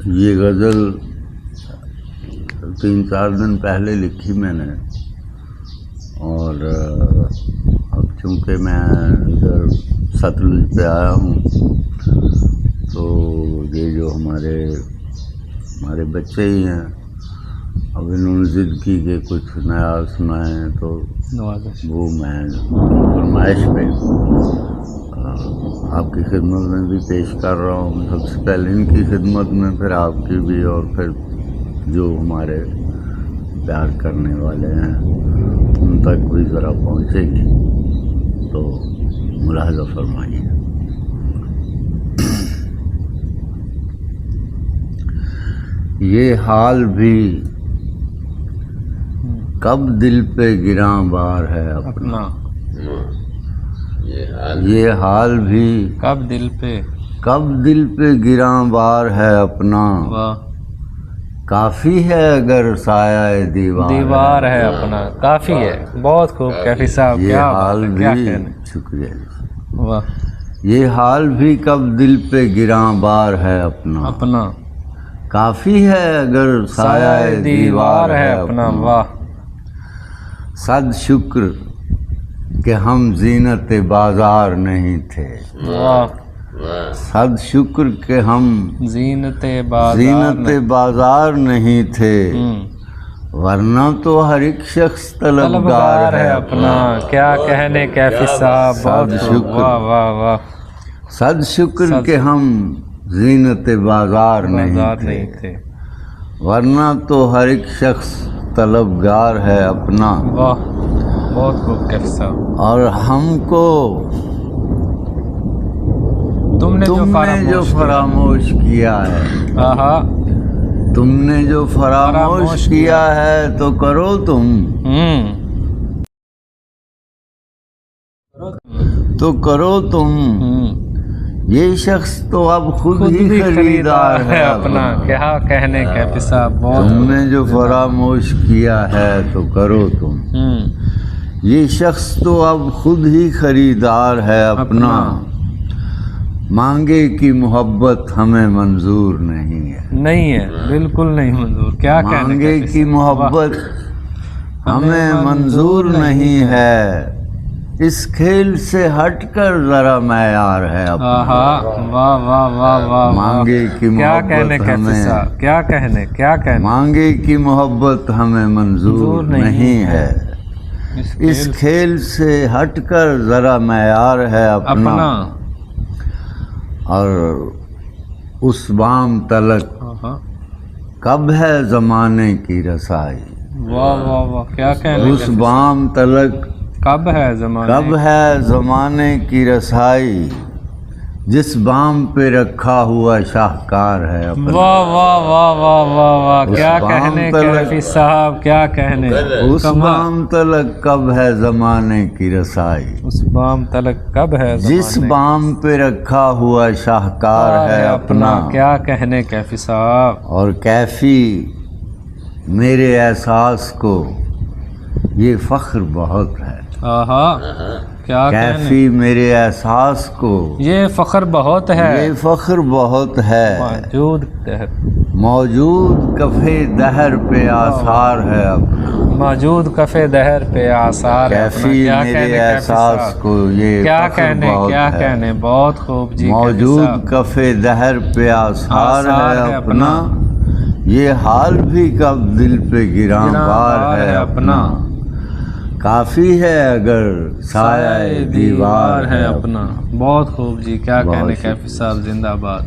یہ غزل 3-4 دن پہلے لکھی میں نے، اور اب چونکہ میں ادھر ستلج پہ آیا ہوں تو یہ جو ہمارے بچے ہی ہیں، اب انہوں نے ضد کی کہ کچھ نیا سنائیں، تو وہ میں فرمائش پہ آپ کی خدمت میں بھی پیش کر رہا ہوں، سب سے پہلے ان کی خدمت میں، پھر آپ کی بھی، اور پھر جو ہمارے پیار کرنے والے ہیں ان تک بھی ذرا پہنچے گی، تو ملاحظہ فرمائیے۔ یہ حال بھی کب دل پہ گراں بار ہے اپنا، یہ حال بھی کب دل پہ گراں بار ہے اپنا، کافی ہے اگر سایہ دیوار ہے اپنا، کافی ہے۔ بہت خوب کیفی صاحب، یہ کیا حال بات ہے، بھی، کیا کہنے۔ شکریہ۔ واہ، یہ حال بھی کب دل پہ گراں بار ہے اپنا، کافی ہے اگر سایہ دیوار ہے اپنا، واہ، صد شکر کہ ہم زینت بازار نہیں تھے، واہ، صد شکر کہ ہم زینت بازار نہیں تھے، ورنہ تو ہر ایک شخص طلبگار ہے اپنا۔ کیا کہنے کیفی صاحب، بہت خوب، واہ واہ واہ۔ صد شکر کہ ہم زینت بازار نہیں تھے، ورنہ تو ہر ایک شخص طلبگار ہے اپنا۔ واہ، بہت خوب کیفی صاحب۔ اور ہم کو تم نے جو فراموش کیا ہے، تم نے جو فراموش کیا ہے تو کرو تم، یہ شخص تو اب خود ہی خریدار ہے اپنا۔ کیا کہنے کیفی صاحب، تم نے جو فراموش کیا ہے تو کرو تم، یہ شخص تو اب خود ہی خریدار ہے اپنا۔ مانگے کی محبت ہمیں منظور نہیں ہے، بالکل نہیں منظور۔ کیا کہنے مانگے کی محبت ہمیں منظور نہیں ہے، اس کھیل سے ہٹ کر ذرا معیار ہے اپنا۔ واہ واہ واہ واہ، مانگے کی محبت ہمیں، مانگے کی محبت ہمیں منظور نہیں ہے، اس کھیل سے ہٹ کر ذرا معیار ہے اپنا۔ اور اس بام تلک کب ہے زمانے کی رسائی، واہ واہ واہ، کیا کہنے۔ اس بام تلک کب ہے زمانے کی رسائی، جس بام پہ رکھا ہوا شاہکار ہے اپنا۔ واہ واہ واہ واہ واہ واہ، کیا کہنے کیفی صاحب، کیا کہنے۔ اس بام تلک کب ہے زمانے کی رسائی، اس بام تلک کب ہے جس بام پہ رکھا ہوا شاہکار ہے اپنا۔ کیا کہنے کیفی صاحب۔ اور کیفی میرے احساس کو یہ فخر بہت ہے، کیا کیفی میرے احساس کو یہ فخر بہت ہے، یہ فخر بہت ہے، موجود کفے دہر پہ آثار ہے اپنا۔ موجود کفے دہر پہ آثار ہے اپنا۔ کیفی میرے احساس کو یہ کیا فخر کہنے، کیا کہنے، بہت خوب جی۔ موجود کفے دہر پہ آثار ہے اپنا، یہ حال بھی کب دل پہ گراں بار ہے اپنا، کافی ہے اگر سایہ دیوار ہے اپنا۔ بہت خوب جی، کیا کہنے کیفی صاحب، زندہ باد۔